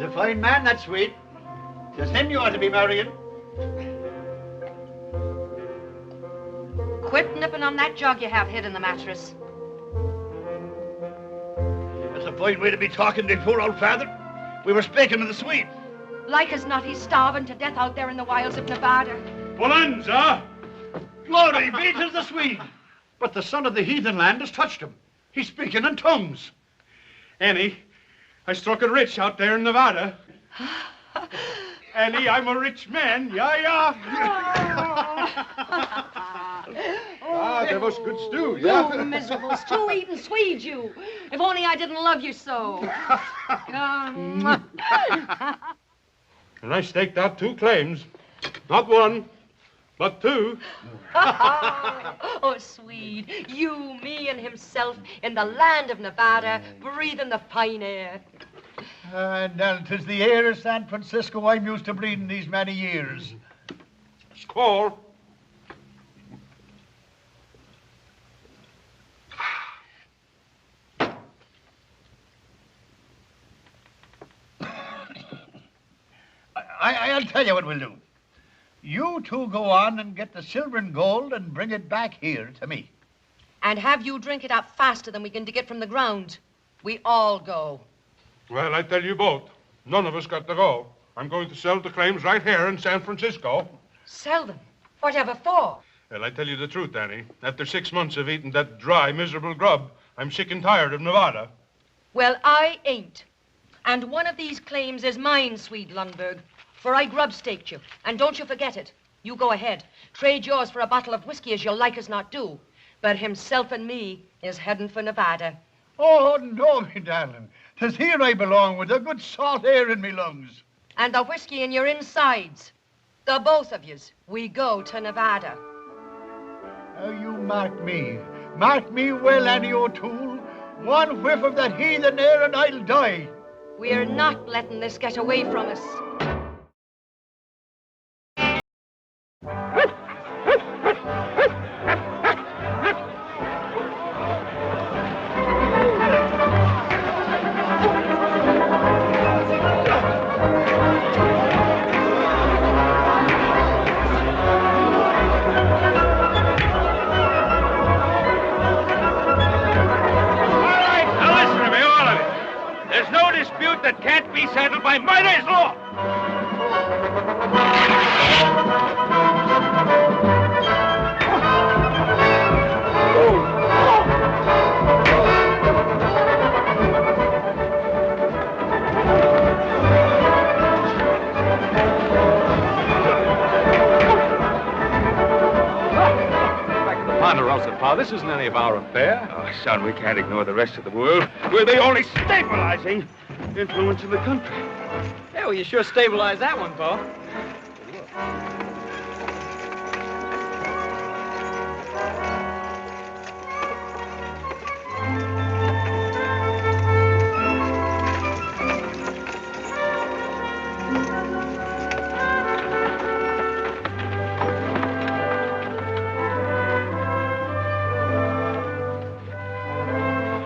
He's a fine man, that Swede. Just him you ought to be marrying. Quit nipping on that jug you have hid in the mattress. That's a fine way to be talking to poor old father. We were speaking of the Swede. Like as not, he's starving to death out there in the wilds of Nevada. Bonanza! Glory be to the Swede. But the son of the heathen land has touched him. He's speaking in tongues. Annie, I struck it rich out there in Nevada. Annie, I'm a rich man. Yeah. That was good stew, yeah? You miserable stew-eating Swede, you. If only I didn't love you so. And I staked out 2 claims. Not 1, but 2. Oh, Swede, you, me, and himself in the land of Nevada, breathing the fine air. And 'tis the air of San Francisco I'm used to breathing these many years. Score. I'll tell you what we'll do. You two go on and get the silver and gold and bring it back here to me. And have you drink it up faster than we can dig it from the ground. We all go. Well, I tell you both, none of us got to go. I'm going to sell the claims right here in San Francisco. Sell them? Whatever for? Well, I tell you the truth, Annie. After 6 months of eating that dry, miserable grub, I'm sick and tired of Nevada. Well, I ain't. And one of these claims is mine, Swede Lundberg. For I grub-staked you. And don't you forget it. You go ahead. Trade yours for a bottle of whiskey as you'll like as not do. But himself and me is heading for Nevada. Oh, no, me darling. 'Tis here I belong with the good salt air in me lungs. And the whiskey in your insides. The both of yous. We go to Nevada. Now, you mark me. Mark me well, Annie O'Toole. One whiff of that heathen air and I'll die. We're not letting this get away from us. That can't be settled by Midas law. Back to the Ponderosa, Pa. This isn't any of our affair. Oh, son, we can't ignore the rest of the world. We're the only stabilizing influence in the country. Yeah, well, you sure stabilized that one, Pa.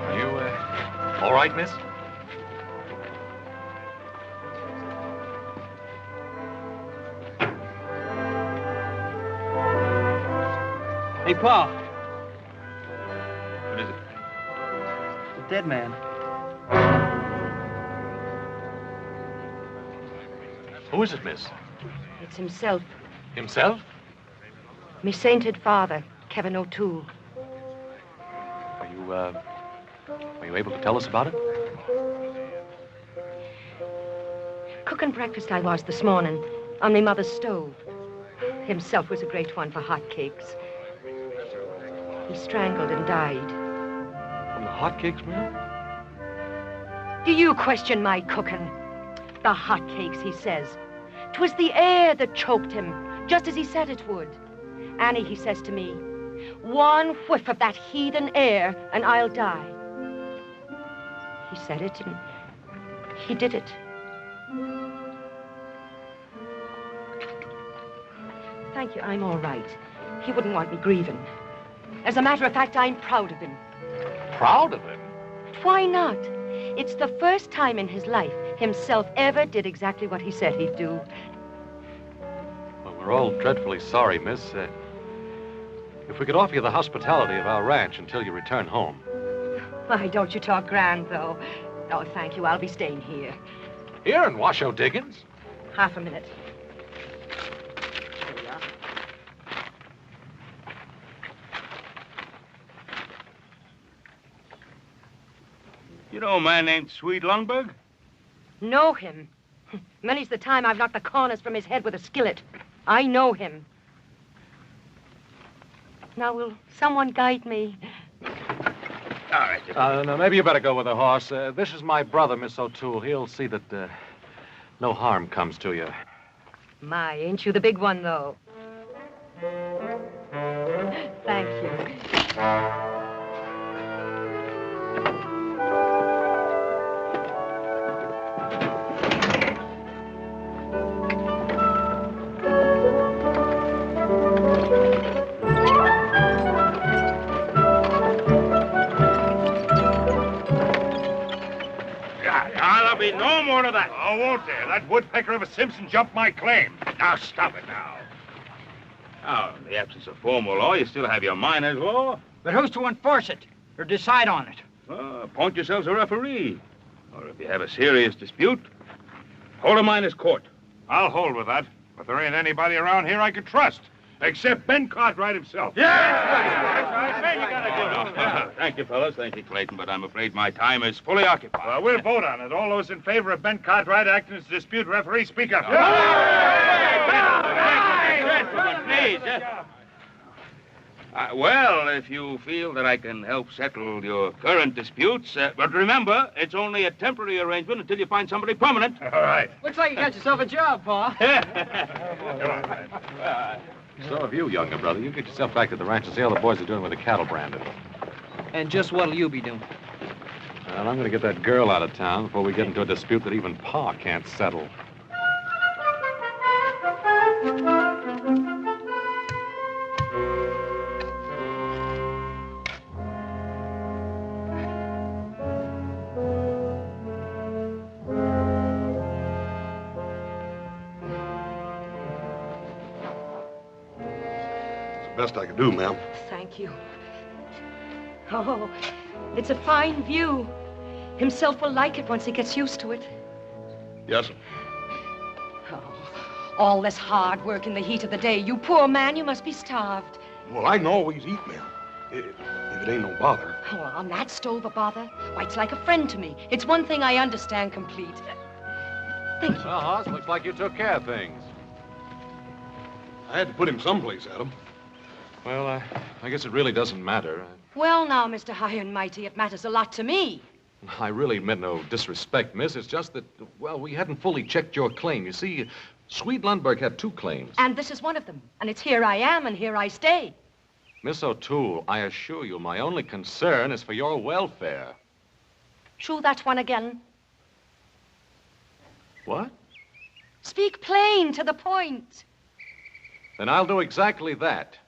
Are you, all right, miss? Hey, Pa. What is it? The dead man. Who is it, miss? It's himself. Himself? Me sainted father, Kevin O'Toole. Are you able to tell us about it? Cooking breakfast I was this morning on me mother's stove. Himself was a great one for hot cakes. He strangled and died. From the hotcakes, ma'am? Do you question my cooking? The hotcakes, he says. 'Twas the air that choked him, just as he said it would. Annie, he says to me, one whiff of that heathen air and I'll die. He said it and he did it. Thank you, I'm all right. He wouldn't want me grieving. As a matter of fact, I'm proud of him. Proud of him? Why not? It's the first time in his life himself ever did exactly what he said he'd do. Well, we're all dreadfully sorry, miss. If we could offer you the hospitality of our ranch until you return home. Why, don't you talk grand, though. Oh, thank you. I'll be staying here. Here in Washoe Diggins? Half a minute. You know a man named Swede Lundberg? Know him? Many's the time I've knocked the corners from his head with a skillet. I know him. Now, will someone guide me? All right. No, maybe you better go with the horse. This is my brother, Miss O'Toole. He'll see that no harm comes to you. My, ain't you the big one, though? Thank you. There'll be no more of that. Oh, won't there? That woodpecker of a Simpson jumped my claim. Now, stop it now. Now, in the absence of formal law, you still have your miner's law. But who's to enforce it or decide on it? Appoint yourselves a referee. Or if you have a serious dispute, hold a miner's court. I'll hold with that. But there ain't anybody around here I could trust. Except Ben Cartwright himself. Thank you, fellas. Thank you, Clayton. But I'm afraid my time is fully occupied. Well, we'll vote on it. All those in favor of Ben Cartwright acting as dispute referee, speak up. Please. Well, if you feel that I can help settle your current disputes, but remember, it's only a temporary arrangement until you find somebody permanent. All right. Looks like you got yourself a job, Pa. So have you, younger brother. You get yourself back to the ranch and see how the boys are doing with the cattle branded. And just what'll you be doing? Well, I'm going to get that girl out of town before we get into a dispute that even Pa can't settle. Best I could do, ma'am. Thank you. Oh, it's a fine view. Himself will like it once he gets used to it. Yes, sir. Oh, all this hard work in the heat of the day. You poor man, you must be starved. Well, I can always eat, ma'am. If it ain't no bother. Oh, on that stove a bother? Why, it's like a friend to me. It's one thing I understand complete. Thank you. Well, Hoss, looks like you took care of things. I had to put him someplace, Adam. Well, I guess it really doesn't matter. Well, now, Mr. High and Mighty, it matters a lot to me. I really meant no disrespect, miss. It's just that, well, we hadn't fully checked your claim. You see, Swede Lundberg had 2 claims. And this is one of them. And it's here I am, and here I stay. Miss O'Toole, I assure you, my only concern is for your welfare. Shoo that one again. What? Speak plain, to the point. Then I'll do exactly that.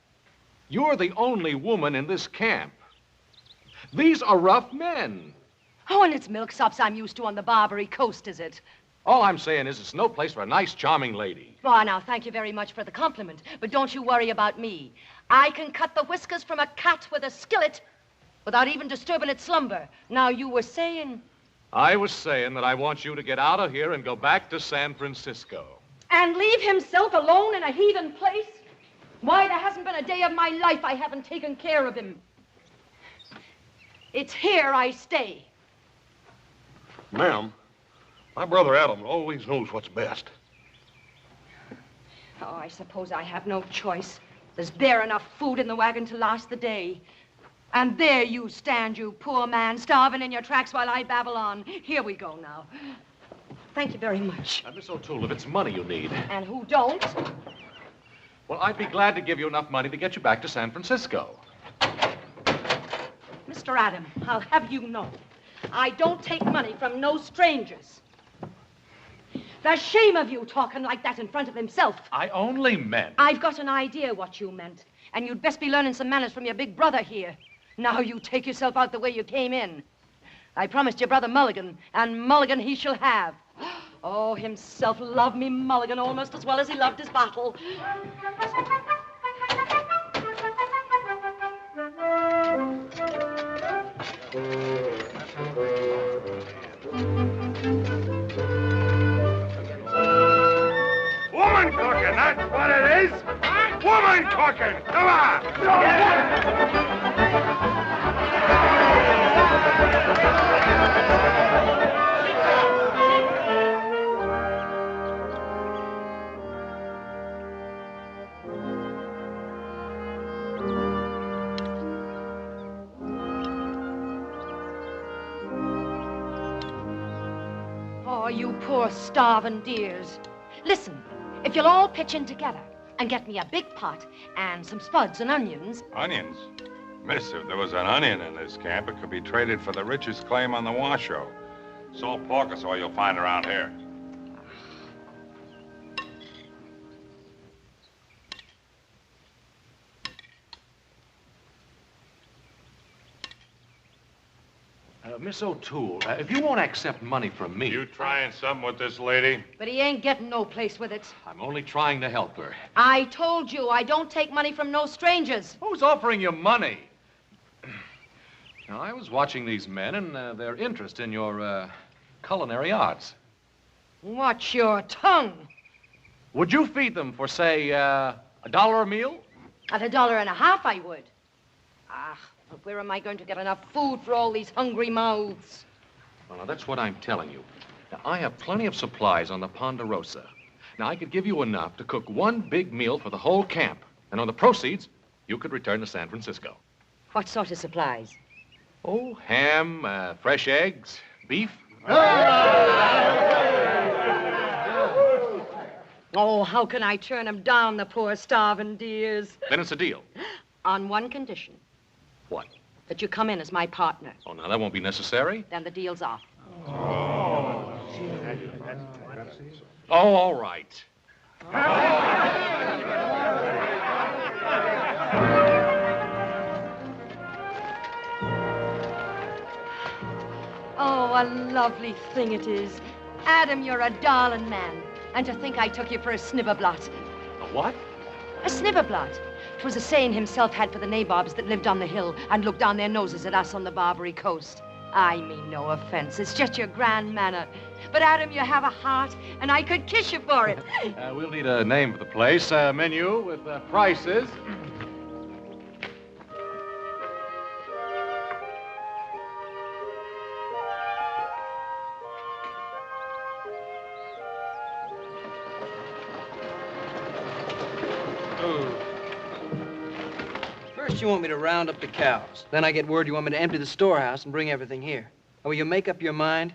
You're the only woman in this camp. These are rough men. Oh, and it's milksops I'm used to on the Barbary Coast, is it? All I'm saying is it's no place for a nice, charming lady. Why, now, thank you very much for the compliment, but don't you worry about me. I can cut the whiskers from a cat with a skillet without even disturbing its slumber. Now, you were saying... I was saying that I want you to get out of here and go back to San Francisco. And leave himself alone in a heathen place? Why, there hasn't been a day of my life I haven't taken care of him. It's here I stay. Ma'am, my brother Adam always knows what's best. Oh, I suppose I have no choice. There's bare enough food in the wagon to last the day. And there you stand, you poor man, starving in your tracks while I babble on. Here we go now. Thank you very much. Miss O'Toole, if it's money you need. And who don't? Well, I'd be glad to give you enough money to get you back to San Francisco. Mr. Adam, I'll have you know, I don't take money from no strangers. The shame of you talking like that in front of himself. I only meant... I've got an idea what you meant, and you'd best be learning some manners from your big brother here. Now you take yourself out the way you came in. I promised your brother Mulligan, and Mulligan he shall have. Oh, himself loved me Mulligan almost as well as he loved his battle. Woman cooking, that's what it is. Woman cooking. Come on. Oh, you poor starving dears. Listen, if you'll all pitch in together and get me a big pot and some spuds and onions. Onions? Miss, if there was an onion in this camp, it could be traded for the richest claim on the Washoe. Salt pork is all you'll find around here. Miss O'Toole, if you won't accept money from me... You trying something with this lady? But he ain't getting no place with it. I'm only trying to help her. I told you I don't take money from no strangers. Who's offering you money? Now, I was watching these men and their interest in your culinary arts. Watch your tongue. Would you feed them for, say, $1 a meal? At $1.50, I would. Ah, but where am I going to get enough food for all these hungry mouths? Well, now, that's what I'm telling you. Now, I have plenty of supplies on the Ponderosa. Now, I could give you enough to cook one big meal for the whole camp. And on the proceeds, you could return to San Francisco. What sort of supplies? Oh, ham, fresh eggs, beef. Oh, how can I turn them down, the poor starving dears? Then it's a deal. On one condition. What? That you come in as my partner. Oh, now, that won't be necessary. Then the deal's off. Oh, all right. Oh, a lovely thing it is. Adam, you're a darling man. And to think I took you for a snibberblot. A what? A snibberblot. 'Twas a saying himself had for the nabobs that lived on the hill and looked down their noses at us on the Barbary coast. I mean no offense. It's just your grand manner. But, Adam, you have a heart, and I could kiss you for it. We'll need a name for the place. Menu with prices. First, you want me to round up the cows. Then I get word you want me to empty the storehouse and bring everything here. Will you make up your mind?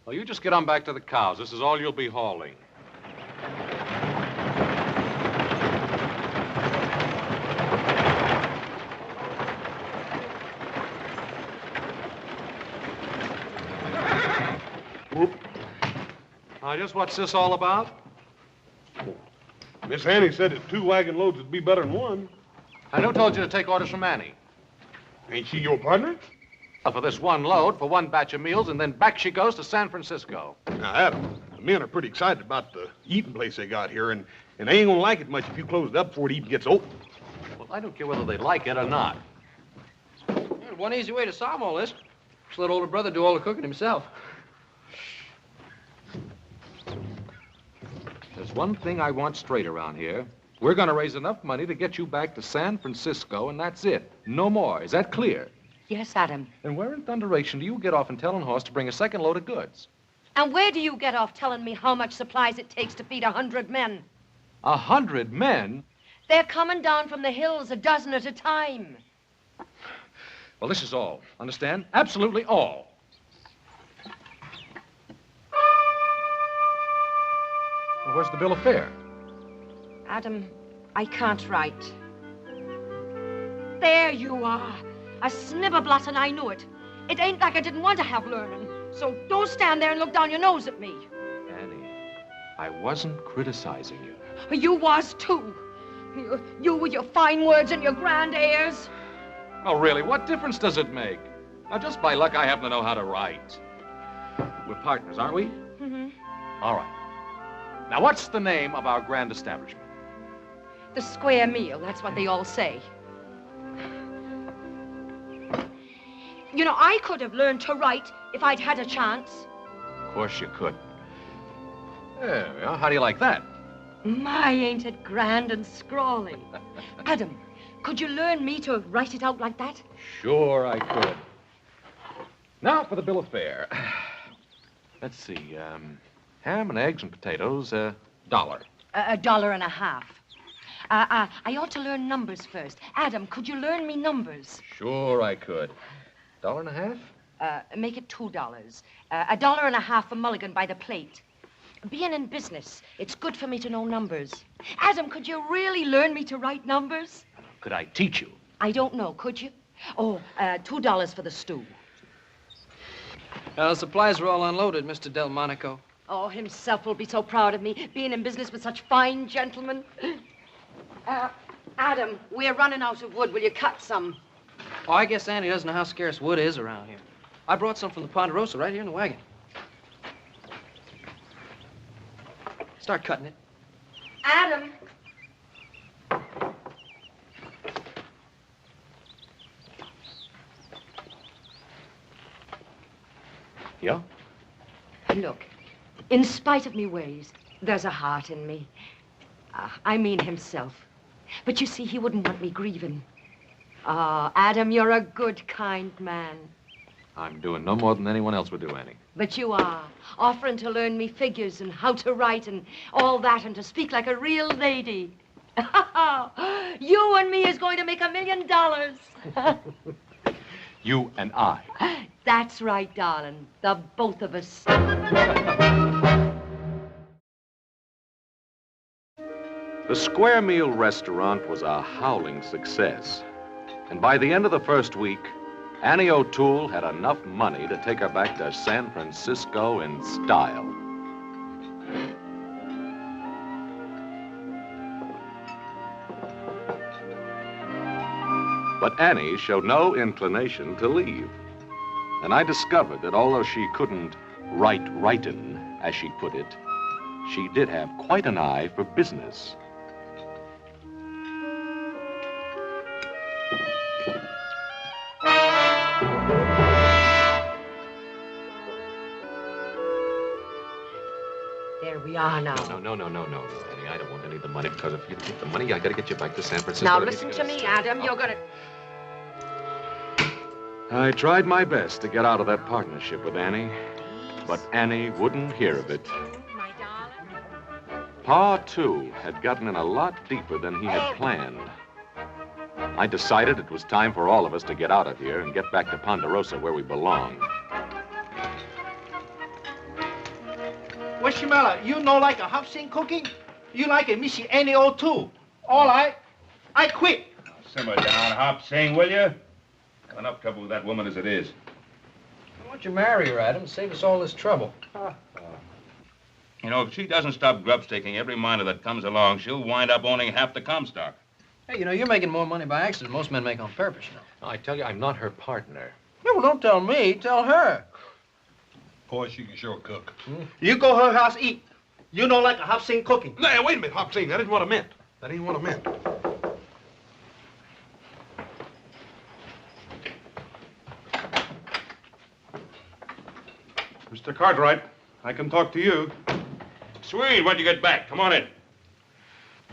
Well, you just get on back to the cows. This is all you'll be hauling. Whoop. Just what's this all about? Miss Annie said that 2 wagon loads would be better than 1. And who told you to take orders from Annie? Ain't she your partner? Well, for this one load, for one batch of meals, and then back she goes to San Francisco. Now, Adam, the men are pretty excited about the eating place they got here, and they ain't gonna like it much if you close it up before it even gets open. Well, I don't care whether they like it or not. Well, one easy way to solve all this. Just let older brother do all the cooking himself. There's one thing I want straight around here. We're going to raise enough money to get you back to San Francisco, and that's it. No more. Is that clear? Yes, Adam. And where in thunderation do you get off and telling Horse to bring a second load of goods? And where do you get off telling me how much supplies it takes to feed 100 men? 100 men? They're coming down from the hills, a dozen at a time. Well, this is all. Understand? Absolutely all. Well, where's the bill of fare? Adam, I can't write. There you are. A snibberblot, and I knew it. It ain't like I didn't want to have learning. So don't stand there and look down your nose at me. Annie, I wasn't criticizing you. You was, too. You with your fine words and your grand airs. Oh, really, what difference does it make? Now, just by luck, I happen to know how to write. We're partners, aren't we? Mm-hmm. All right. Now, what's the name of our grand establishment? The square meal, that's what they all say. You know, I could have learned to write if I'd had a chance. Of course you could. There we are. How do you like that? My, ain't it grand and scrawly. Adam, could you learn me to write it out like that? Sure I could. Now for the bill of fare. Let's see, ham and eggs and potatoes, $1. $1.50. I ought to learn numbers first. Adam, could you learn me numbers? Sure I could. $1.50? Make it $2. $1.50 for mulligan by the plate. Being in business, it's good for me to know numbers. Adam, could you really learn me to write numbers? Could I teach you? I don't know, could you? Oh, $2 for the stew. The supplies were all unloaded, Mr. Delmonico. Oh, himself will be so proud of me, being in business with such fine gentlemen. Adam, we're running out of wood. Will you cut some? Oh, I guess Annie doesn't know how scarce wood is around here. I brought some from the Ponderosa right here in the wagon. Start cutting it. Adam. Yeah? Look, in spite of me ways, there's a heart in me. I mean himself. But you see, he wouldn't want me grieving. Oh, Adam, you're a good, kind man. I'm doing no more than anyone else would do, Annie. But you are, offering to learn me figures and how to write and all that and to speak like a real lady. You and me is going to make $1 million. You and I. That's right, darling. The both of us. The Square Meal restaurant was a howling success. And by the end of the first week, Annie O'Toole had enough money to take her back to San Francisco in style. But Annie showed no inclination to leave. And I discovered that although she couldn't write writin', as she put it, she did have quite an eye for business. There we are now. No, Annie. I don't want any of the money, because if you take the money, I gotta get you back to San Francisco. Now listen to me, Adam. You're gonna... I tried my best to get out of that partnership with Annie, but Annie wouldn't hear of it. My darling. Pa, too, had gotten in a lot deeper than he had planned. I decided it was time for all of us to get out of here and get back to Ponderosa where we belong. Well, Shimella, you know like a hop-sing cooking? You like a Missy Annie O'Toole. All right, I quit. Simmer down, Hop. Sing, will you? Enough trouble with that woman as it is. Why don't you marry her, Adam? Save us all this trouble. You know, if she doesn't stop grub-sticking every miner that comes along, she'll wind up owning half the Comstock. Hey, you know, you're making more money by accident than most men make on purpose, you know. I tell you, I'm not her partner. No, well, don't tell me. Tell her. Boy, she can sure cook. You go her house, eat. You know like a hop-sing cooking. Now, wait a minute, Hop Sing. That isn't what I meant. That ain't what I meant. Mr. Cartwright, I can talk to you. Sweet, when'd you get back? Come on in.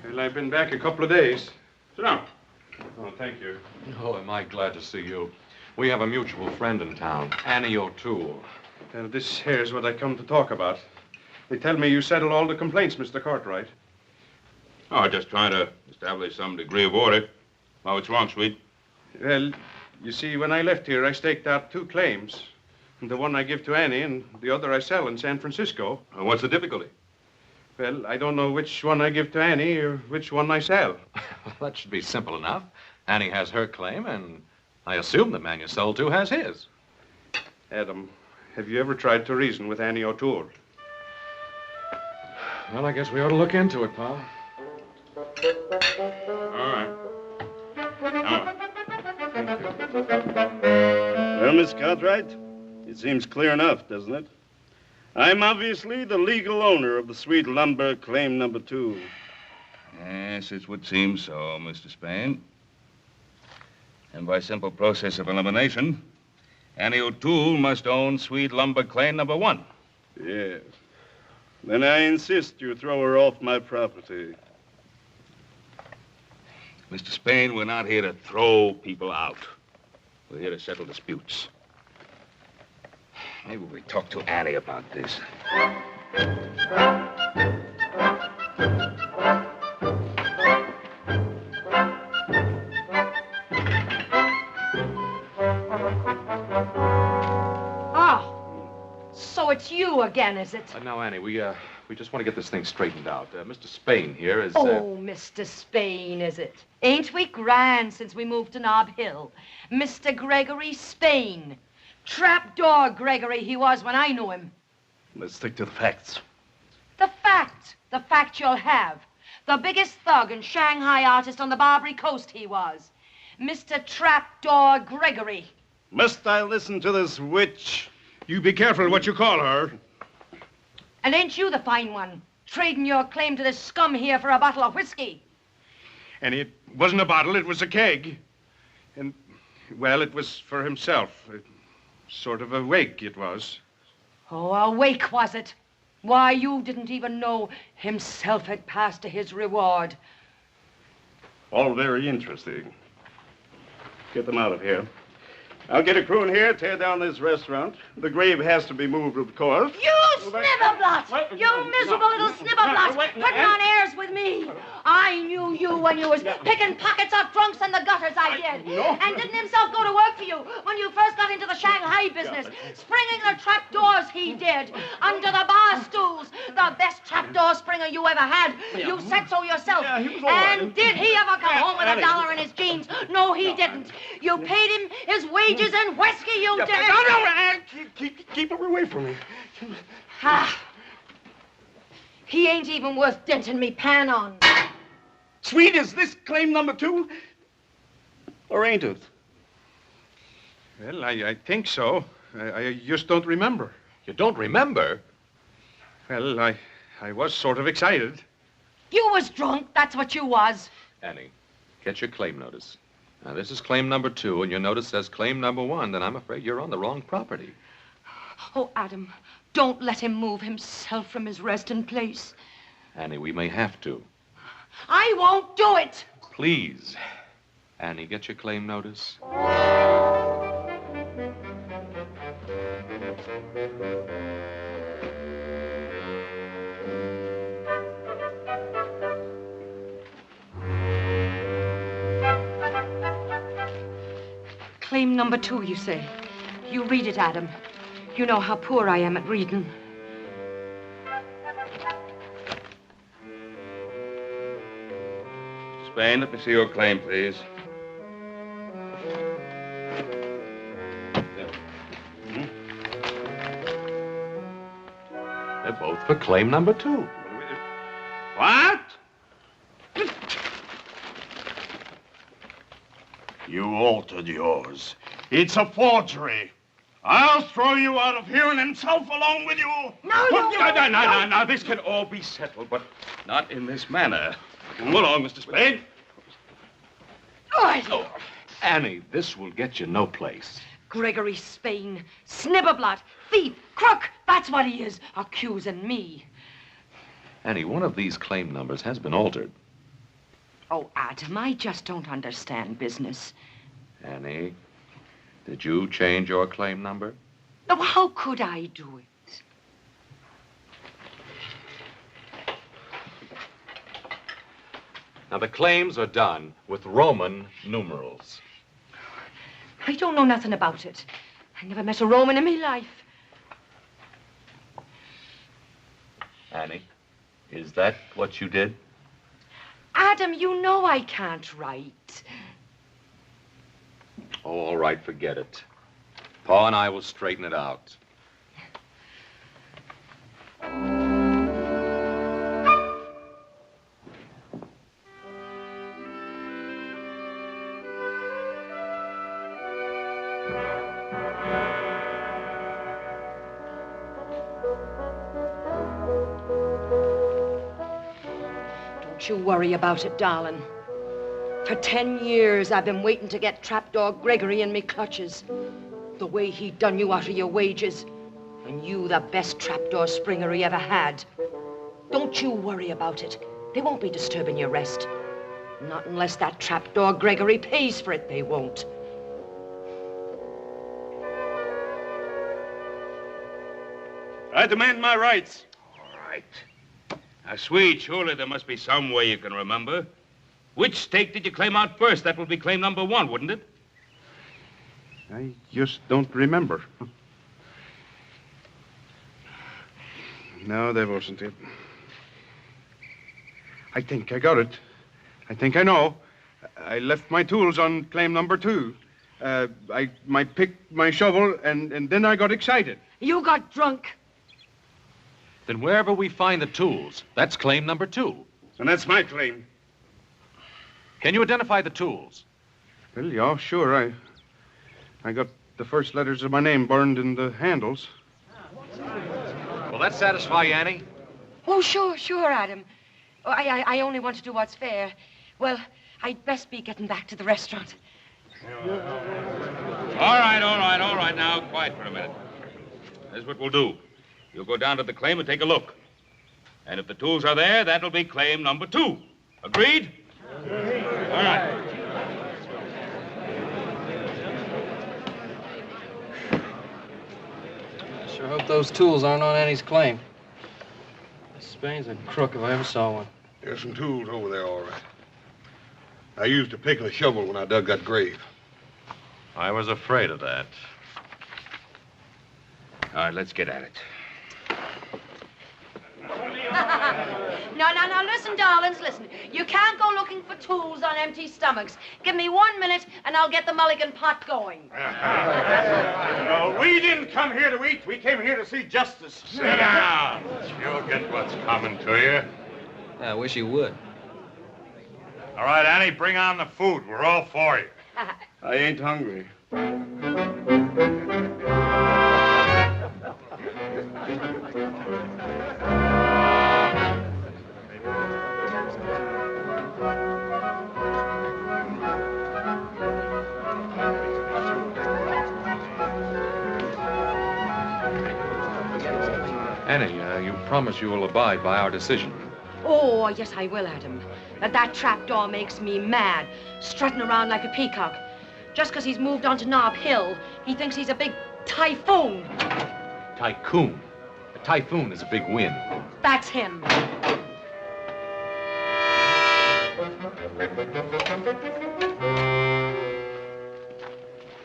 Well, I've been back a couple of days. Sit down. Oh, thank you. Oh, am I glad to see you. We have a mutual friend in town, Annie O'Toole. Well, this here's what I come to talk about. They tell me you settled all the complaints, Mr. Cartwright. Oh, just trying to establish some degree of order. Oh, what's wrong, Sweet? Well, you see, when I left here, I staked out 2 claims. And the one I give to Annie and the other I sell in San Francisco. What's the difficulty? Well, I don't know which one I give to Annie or which one I sell. Well, that should be simple enough. Annie has her claim, and I assume the man you sold to has his. Adam, have you ever tried to reason with Annie O'Toole? Well, I guess we ought to look into it, Pa. All right. Well, Miss Cartwright, it seems clear enough, doesn't it? I'm obviously the legal owner of the sweet lumber claim number 2. Yes, it would seem so, Mr. Spain. And by simple process of elimination, Annie O'Toole must own sweet lumber claim number 1. Yes. Then I insist you throw her off my property. Mr. Spain, we're not here to throw people out. We're here to settle disputes. Maybe we talk to Annie about this. So it's you again, is it? Now, Annie, we just want to get this thing straightened out. Mr. Spain here is... Oh, Mr. Spain, is it? Ain't we grand since we moved to Nob Hill? Mr. Gregory Spain. Trapdoor Gregory he was when I knew him. Let's stick to the facts. The fact you'll have. The biggest thug and Shanghai artist on the Barbary Coast he was. Mr. Trapdoor Gregory. Must I listen to this witch? You be careful what you call her. And ain't you the fine one, trading your claim to this scum here for a bottle of whiskey? And it wasn't a bottle, it was a keg. And, well, it was for himself. Sort of a wake, it was. Oh, a wake, was it? Why, you didn't even know himself had passed to his reward. All very interesting. Get them out of here. I'll get a crew in here, tear down this restaurant. The grave has to be moved, of course. You snibberblot! You miserable little snibberblot! Putting on airs with me! I knew you when you was picking pockets off drunks in the gutters, I did. And didn't himself go to work for you when you first got into the Shanghai business? Springing the trapdoors he did, under the bar stools. The best trapdoor springer you ever had. You said so yourself. And did he ever come home with $1 in his jeans? No, he didn't. You paid him his wages and whiskey, you did. No, keep her away from me. He ain't even worth denting me pan on. Sweet, is this claim number 2? Or ain't it? Well, I think so. I just don't remember. You don't remember? Well, I was sort of excited. You was drunk, that's what you was. Annie, get your claim notice. Now, this is claim number 2, and your notice says claim number 1, then I'm afraid you're on the wrong property. Oh, Adam, don't let him move himself from his resting place. Annie, we may have to. I won't do it. Please. Annie, get your claim notice. Claim number 2, you say. You read it, Adam. You know how poor I am at reading. Spain, let me see your claim, please. They're both for claim number 2. What? You altered yours. It's a forgery. I'll throw you out of here and himself along with you. No, this can all be settled, but not in this manner. Come along, Mr. Spade. Oh, Annie, this will get you no place. Gregory Spain, snibberblot, thief, crook, that's what he is, accusing me. Annie, one of these claim numbers has been altered. Oh, Adam, I just don't understand business. Annie, did you change your claim number? No, how could I do it? Now, the claims are done with Roman numerals. I don't know nothing about it. I never met a Roman in my life. Annie, is that what you did? Adam, you know I can't write. Oh, all right, forget it. Pa and I will straighten it out. Don't you worry about it, darling. For 10 years, I've been waiting to get Trapdoor Gregory in me clutches. The way he done you out of your wages. And you the best trapdoor springer he ever had. Don't you worry about it. They won't be disturbing your rest. Not unless that Trapdoor Gregory pays for it, they won't. I demand my rights. All right. Now, Swede, surely there must be some way you can remember. Which stake did you claim out first? That would be claim number 1, wouldn't it? I just don't remember. No, that wasn't it. I think I got it. I think I know. I left my tools on claim number 2. My pick, my shovel, and then I got excited. You got drunk. Then wherever we find the tools, that's claim number 2. And that's my claim. Can you identify the tools? Well, yeah, sure. I got the first letters of my name burned in the handles. Will that satisfy you, Annie? Oh, sure, Adam. Oh, I only want to do what's fair. Well, I'd best be getting back to the restaurant. All right. Now, quiet for a minute. Here's what we'll do. You'll go down to the claim and take a look. And if the tools are there, that'll be claim number 2. Agreed? All right. I sure hope those tools aren't on Annie's claim. This Spain's a crook if I ever saw one. There's some tools over there, all right. I used a pick and a shovel when I dug that grave. I was afraid of that. All right, let's get at it. No, listen, darlings, listen. You can't go looking for tools on empty stomachs. Give me 1 minute, and I'll get the mulligan pot going. No, we didn't come here to eat. We came here to see justice. Sit down. You'll get what's coming to you. I wish you would. All right, Annie, bring on the food. We're all for you. I ain't hungry. Annie, you promise you will abide by our decision. Oh, yes, I will, Adam. That trapdoor makes me mad, strutting around like a peacock. Just because he's moved on to Nob Hill, he thinks he's a big typhoon. Tycoon. A typhoon is a big wind. That's him.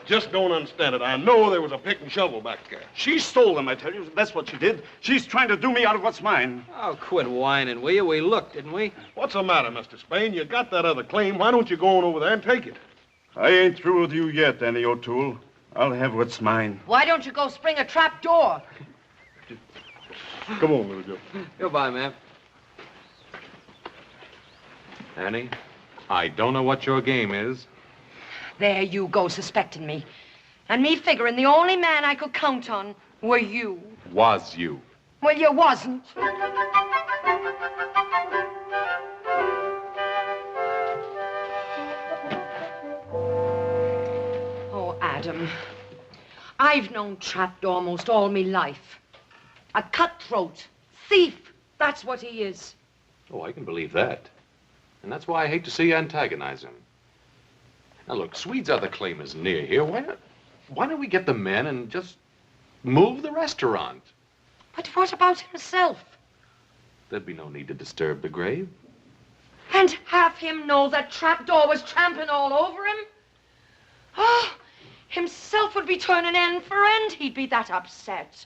Just don't understand it. I know there was a pick and shovel back there. She stole them, I tell you. That's what she did. She's trying to do me out of what's mine. Oh, quit whining, will you? We looked, didn't we? What's the matter, Mr. Spain? You got that other claim. Why don't you go on over there and take it? I ain't through with you yet, Annie O'Toole. I'll have what's mine. Why don't you go spring a trap door? Come on, little girl. Goodbye, ma'am. Annie, I don't know what your game is. There you go, suspecting me. And me figuring the only man I could count on were you. Was you. Well, you wasn't. Oh, Adam. I've known Trapdoor almost all me life. A cutthroat, thief, that's what he is. Oh, I can believe that. And that's why I hate to see you antagonize him. Now, look, Swede's other claim is near here. Why don't we get the men and just move the restaurant? But what about himself? There'd be no need to disturb the grave. And have him know that Trapdoor was trampling all over him? Oh, himself would be turning end for end. He'd be that upset.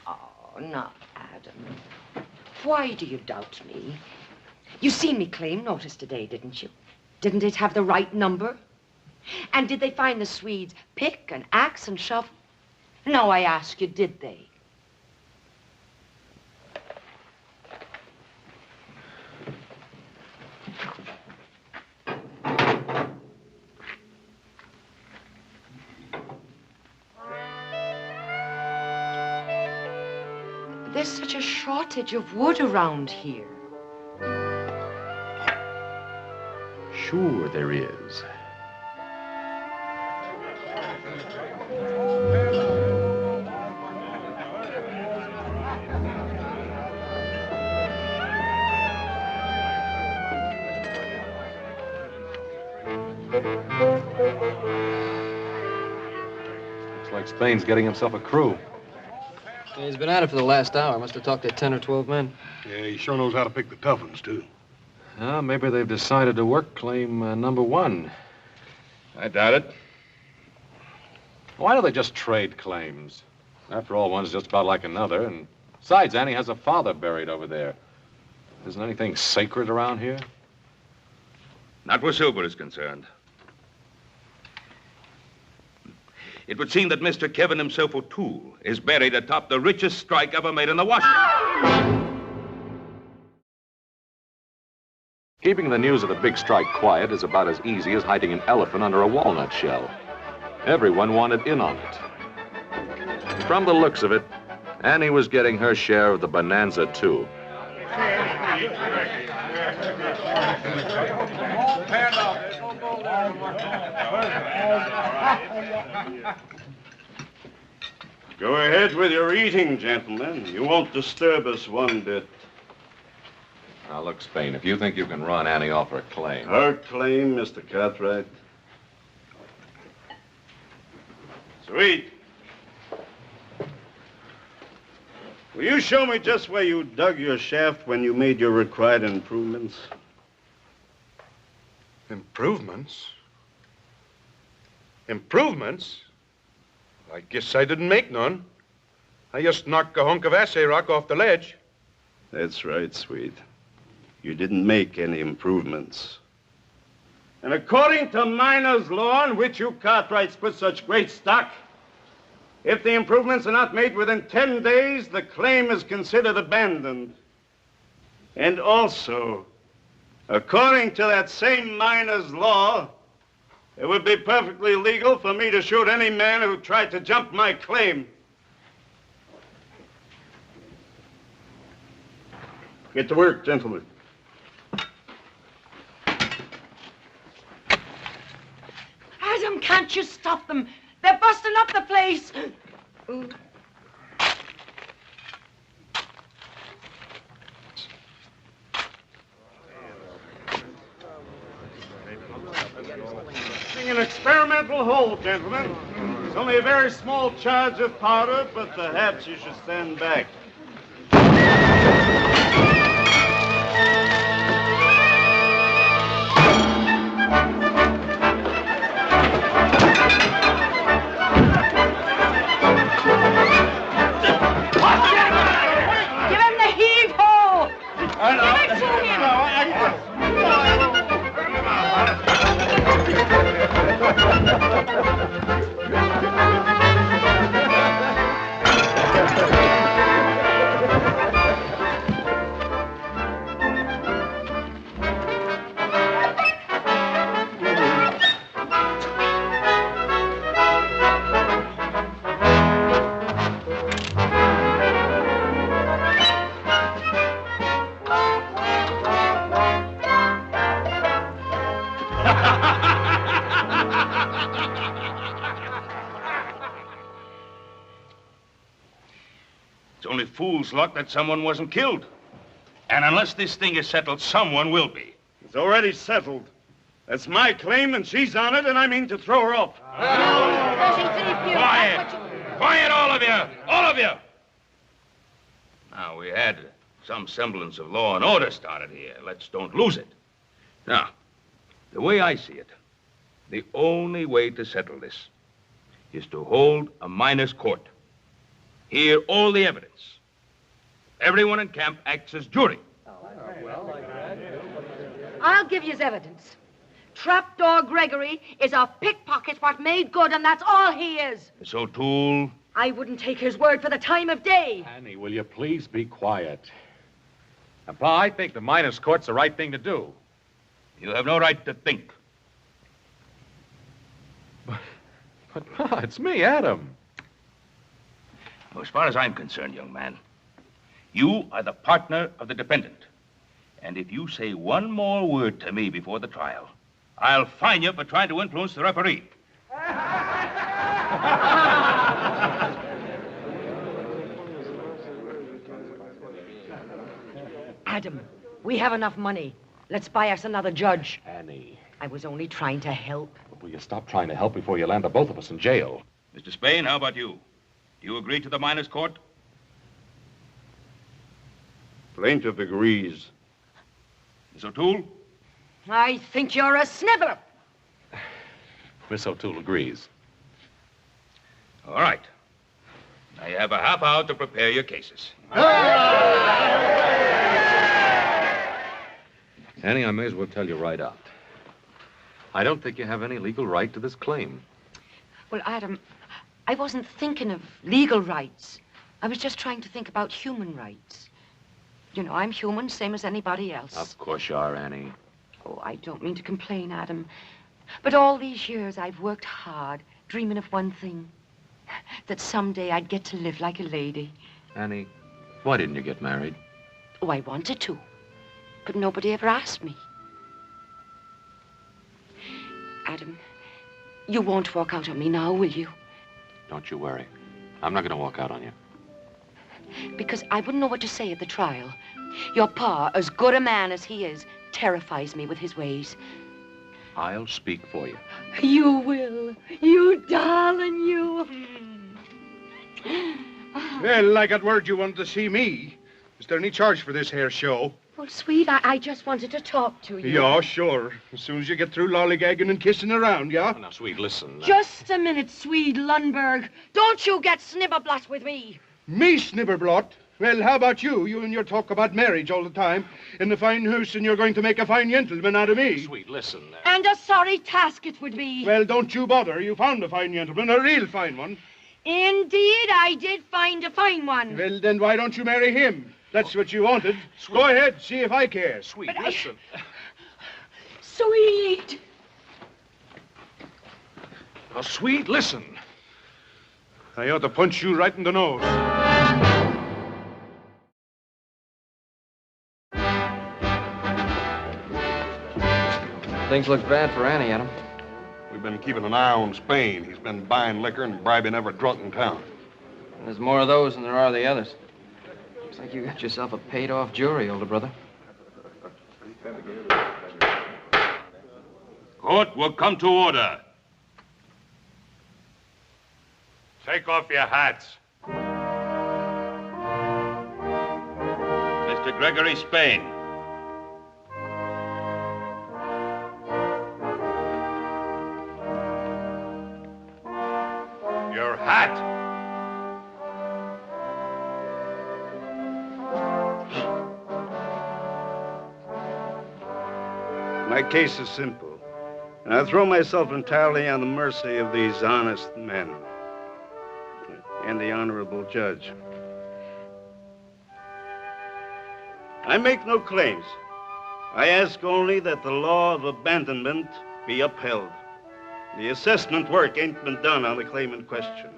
Oh, now, Adam, why do you doubt me? You seen me claim notice today, didn't you? Didn't it have the right number? And did they find the Swedes pick and axe and shovel? No, I ask you, did they? There's such a shortage of wood around here. sure there is. Looks like Spain's getting himself a crew. Yeah, he's been at it for the last hour. Must have talked to 10 or 12 men. Yeah, he sure knows how to pick the tough ones, too. Maybe they've decided to work claim number 1. I doubt it. Why don't they just trade claims? After all, one's just about like another, and besides, Annie has a father buried over there. Isn't anything sacred around here? Not where silver is concerned. It would seem that Mr. Kevin himself, O'Toole, is buried atop the richest strike ever made in the Washington. Keeping the news of the big strike quiet is about as easy as hiding an elephant under a walnut shell. Everyone wanted in on it. From the looks of it, Annie was getting her share of the Bonanza, too. Go ahead with your eating, gentlemen. You won't disturb us one bit. Now, look, Spain, if you think you can run Annie off her claim... Her claim, Mr. Cartwright? Sweet. Will you show me just where you dug your shaft when you made your required improvements? Improvements? Improvements? I guess I didn't make none. I just knocked a hunk of assay rock off the ledge. That's right, Sweet. You didn't make any improvements. And according to miner's law, on which you Cartwrights put such great stock, if the improvements are not made within 10 days, the claim is considered abandoned. And also, according to that same miner's law, it would be perfectly legal for me to shoot any man who tried to jump my claim. Get to work, gentlemen. Adam, can't you stop them? They're busting up the place. Ooh. An experimental hole, gentlemen. It's only a very small charge of powder, but perhaps you should stand back. Give him the heave-ho! Give it to him! It's only fool's luck that someone wasn't killed. And unless this thing is settled, someone will be. It's already settled. That's my claim, and she's on it, and I mean to throw her off. Quiet! Quiet, all of you! All of you! Now, we had some semblance of law and order started here. Let's don't lose it. Now, the way I see it, the only way to settle this is to hold a miners' court. Hear all the evidence. Everyone in camp acts as jury. I'll give you his evidence. Trapdoor Gregory is a pickpocket what made good, and that's all he is. So, Toole? I wouldn't take his word for the time of day. Annie, will you please be quiet? Now, Pa, I think the miners' court's the right thing to do. You have no right to think. But Pa, it's me, Adam. Well, as far as I'm concerned, young man, you are the partner of the defendant. And if you say one more word to me before the trial, I'll fine you for trying to influence the referee. Adam, we have enough money. Let's buy us another judge. Annie, I was only trying to help. will you stop trying to help before you land the both of us in jail? Mr. Spain, how about you? Do you agree to the miners' court? Plaintiff agrees. Miss O'Toole? I think you're a sniveler. Miss O'Toole agrees. All right. Now you have a half hour to prepare your cases. Annie, I may as well tell you right out. I don't think you have any legal right to this claim. Well, Adam, I wasn't thinking of legal rights. I was just trying to think about human rights. You know, I'm human, same as anybody else. Of course you are, Annie. Oh, I don't mean to complain, Adam. But all these years I've worked hard, dreaming of one thing. That someday I'd get to live like a lady. Annie, why didn't you get married? Oh, I wanted to. But nobody ever asked me. Adam, you won't walk out on me now, will you? Don't you worry. I'm not going to walk out on you. Because I wouldn't know what to say at the trial. Your pa, as good a man as he is, terrifies me with his ways. I'll speak for you. You will. You darling, you. Well, I got word you wanted to see me. Is there any charge for this here show? Well, sweet, I just wanted to talk to you. Yeah, sure. As soon as you get through lollygagging and kissing around, yeah? Oh, now, sweet, listen. Just a minute, Swede Lundberg. Don't you get snibberblot with me. Me, Snibberblot? Well, how about you? You and your talk about marriage all the time. In the fine house, and you're going to make a fine gentleman out of me. Sweet, listen. And a sorry task it would be. Well, don't you bother. You found a fine gentleman, a real fine one. Indeed, I did find a fine one. Well, then why don't you marry him? That's what you wanted. Sweet. Go ahead, see if I care. Sweet, But listen. Sweet. Now, sweet, listen. I ought to punch you right in the nose. Things look bad for Annie, Adam. We've been keeping an eye on Spain. He's been buying liquor and bribing every drunk in town. There's more of those than there are the others. Looks like you got yourself a paid-off jury, older brother. Court will come to order. Take off your hats. Mr. Gregory Spain. Your hat. My case is simple, and I throw myself entirely on the mercy of these honest men and the honorable judge. I make no claims. I ask only that the law of abandonment be upheld. The assessment work ain't been done on the claim in question.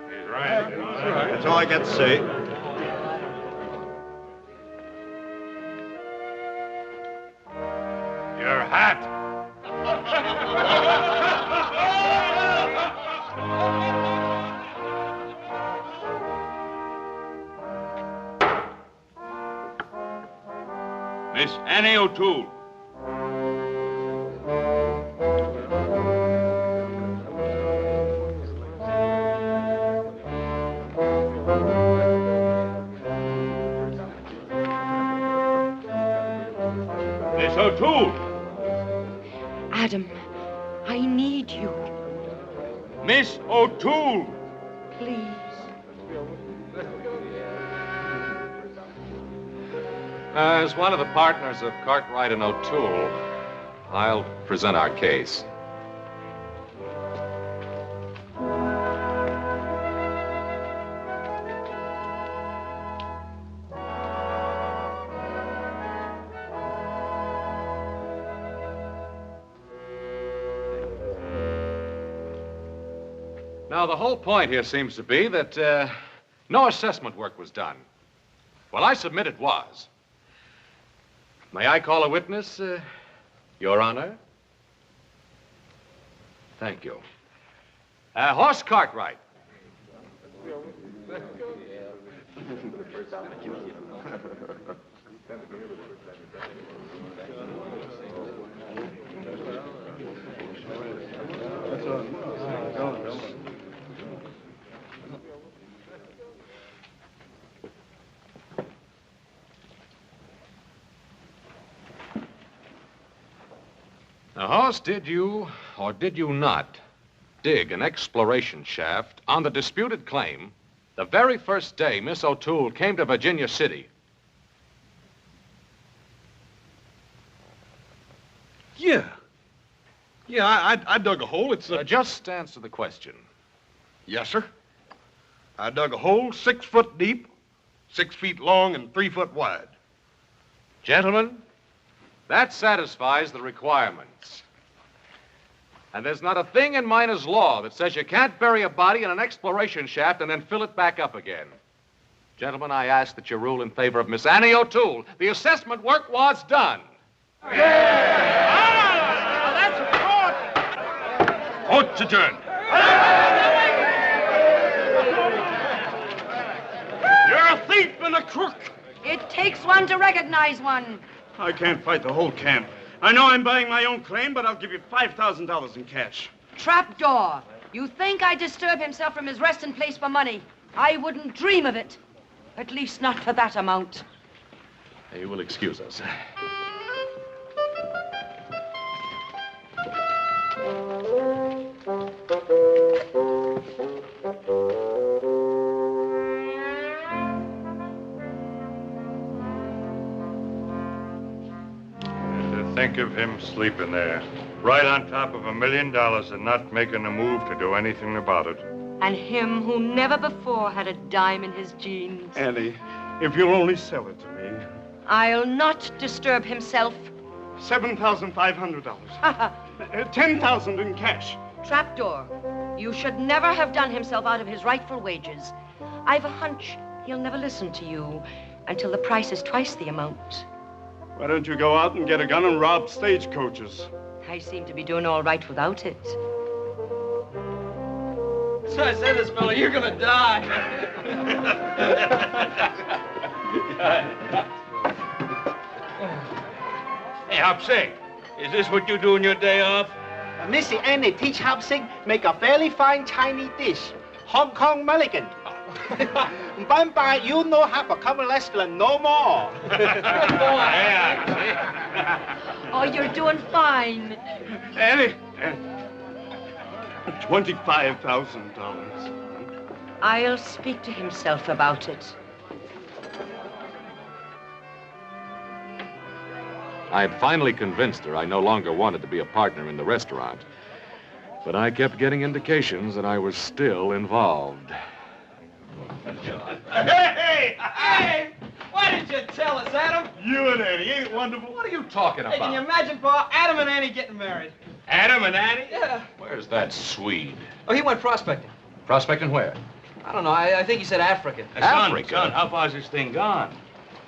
He's right. That's all I got to say. Your hat. Miss Annie O'Toole. Miss O'Toole. Adam, I need you. Miss O'Toole. Please. As one of the partners of Cartwright and O'Toole, I'll present our case. Now, the whole point here seems to be that no assessment work was done. Well, I submit it was. May I call a witness, Your Honor? Thank you. Horse Cartwright. Now, Hoss, did you, or did you not, dig an exploration shaft on the disputed claim the very first day Miss O'Toole came to Virginia City? Yeah. Yeah, I dug a hole. It's a... Just answer the question. Yes, sir. I dug a hole 6 foot deep, 6 feet long, and 3 foot wide. Gentlemen, that satisfies the requirements. And there's not a thing in miner's law that says you can't bury a body in an exploration shaft and then fill it back up again. Gentlemen, I ask that you rule in favor of Miss Annie O'Toole. The assessment work was done. Court's adjourned. You're a thief and a crook. It takes one to recognize one. I can't fight the whole camp. I know I'm buying my own claim, but I'll give you $5,000 in cash. Trapdoor. You think I disturb himself from his resting place for money? I wouldn't dream of it. At least not for that amount. You will excuse us. Think of him sleeping there, right on top of $1 million and not making a move to do anything about it. And him who never before had a dime in his jeans. Annie, if you'll only sell it to me. I'll not disturb himself. $7,500. $10,000 in cash. Trapdoor. You should never have done himself out of his rightful wages. I've a hunch he'll never listen to you until the price is twice the amount. Why don't you go out and get a gun and rob stagecoaches? I seem to be doing all right without it. So I said this fella, you're gonna die. Hey, Hop Sing, is this what you do on your day off? Missy Annie teach Hop Sing make a very fine Chinese dish, Hong Kong Mulligan. Bye, you no have a common restaurant no more. Oh, you're doing fine. Annie, $25,000. I'll speak to himself about it. I had finally convinced her I no longer wanted to be a partner in the restaurant. But I kept getting indications that I was still involved. Hey! Why didn't you tell us, Adam? You and Annie, ain't it wonderful? What are you talking Hey, about? can you imagine, Pa? Adam and Annie getting married. Adam and Annie? Yeah. Where's that Swede? Oh, he went prospecting. Prospecting where? I don't know. I think he said Africa. Africa? Son, how far's this thing gone?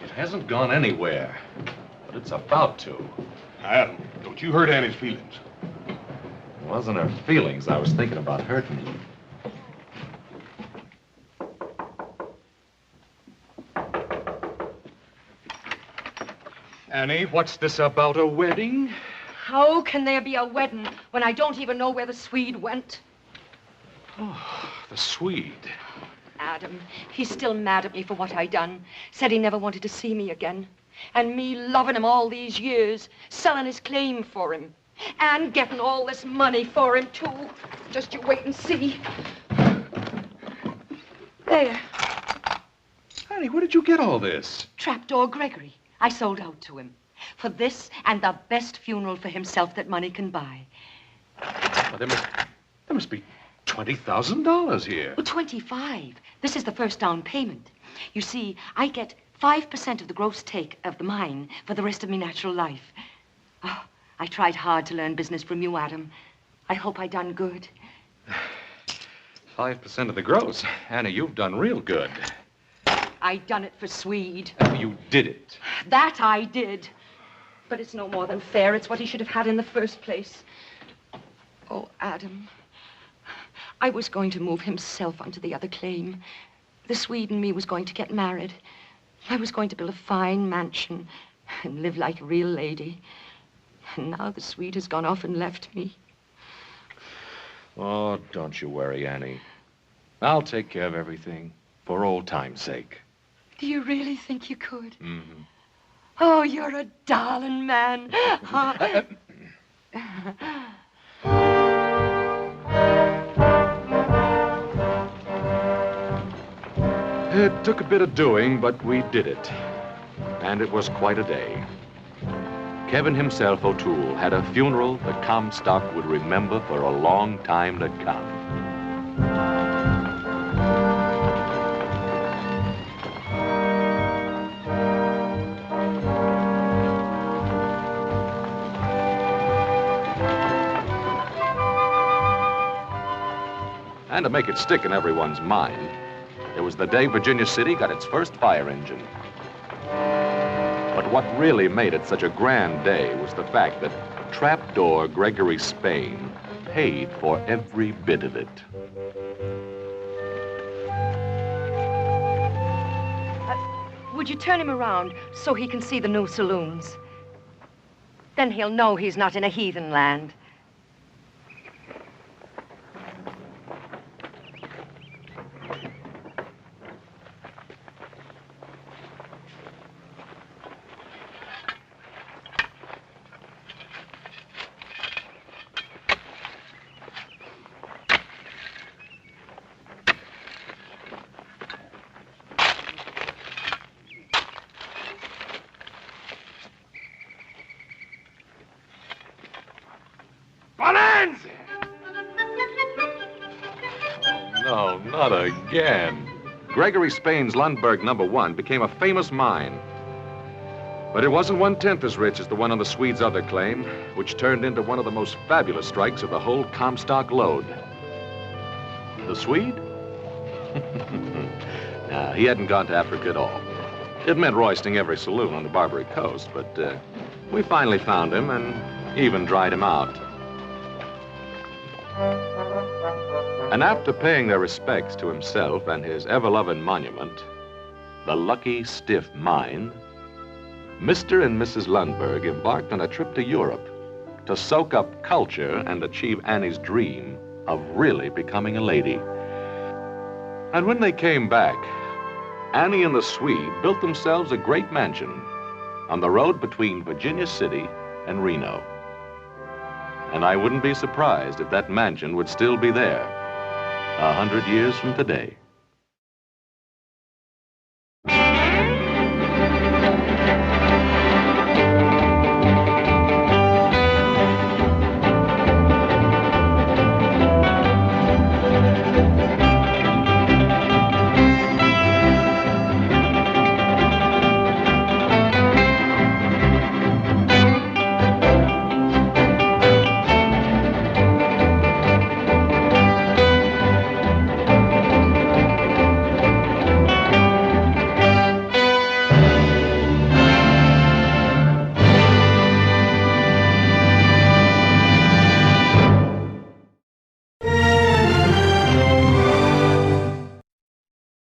It hasn't gone anywhere, but it's about to. Adam, don't you hurt Annie's feelings. It wasn't her feelings I was thinking about hurting. Annie, what's this about a wedding? How can there be a wedding when I don't even know where the Swede went? Oh, the Swede. Adam, he's still mad at me for what I done. Said he never wanted to see me again. And me loving him all these years, selling his claim for him. And getting all this money for him, too. Just you wait and see. There. Annie, where did you get all this? Trapdoor Gregory. I sold out to him. For this and the best funeral for himself that money can buy. Well, there must be $20,000 here. Well, 25. This is the first down payment. You see, I get 5% of the gross take of the mine for the rest of me natural life. Oh, I tried hard to learn business from you, Adam. I hope I done good. 5% of the gross. Annie, you've done real good. I done it for Swede. You did it. That I did. But it's no more than fair. It's what he should have had in the first place. Oh, Adam. I was going to move himself onto the other claim. The Swede and me was going to get married. I was going to build a fine mansion and live like a real lady. And now the Swede has gone off and left me. Oh, don't you worry, Annie. I'll take care of everything for old time's sake. Do you really think you could? Mm-hmm. Oh, you're a darling man. It took a bit of doing, but we did it. And it was quite a day. Kevin himself, O'Toole, had a funeral that Comstock would remember for a long time to come. And to make it stick in everyone's mind, it was the day Virginia City got its first fire engine. But what really made it such a grand day was the fact that trapdoor Gregory Spain paid for every bit of it. Would you turn him around so he can see the new saloons? Then he'll know he's not in a heathen land. Bonanza! No, not again. Gregory Spain's Lundberg No. 1 became a famous mine. But it wasn't 1/10 as rich as the one on the Swede's other claim, which turned into one of the most fabulous strikes of the whole Comstock lode. The Swede? Nah, he hadn't gone to Africa at all. It meant roisting every saloon on the Barbary Coast, but we finally found him and even dried him out. And after paying their respects to himself and his ever-loving monument, the Lucky Stiff Mine, Mr. and Mrs. Lundberg embarked on a trip to Europe to soak up culture and achieve Annie's dream of really becoming a lady. And when they came back, Annie and the Swede built themselves a great mansion on the road between Virginia City and Reno. And I wouldn't be surprised if that mansion would still be there 100 years from today.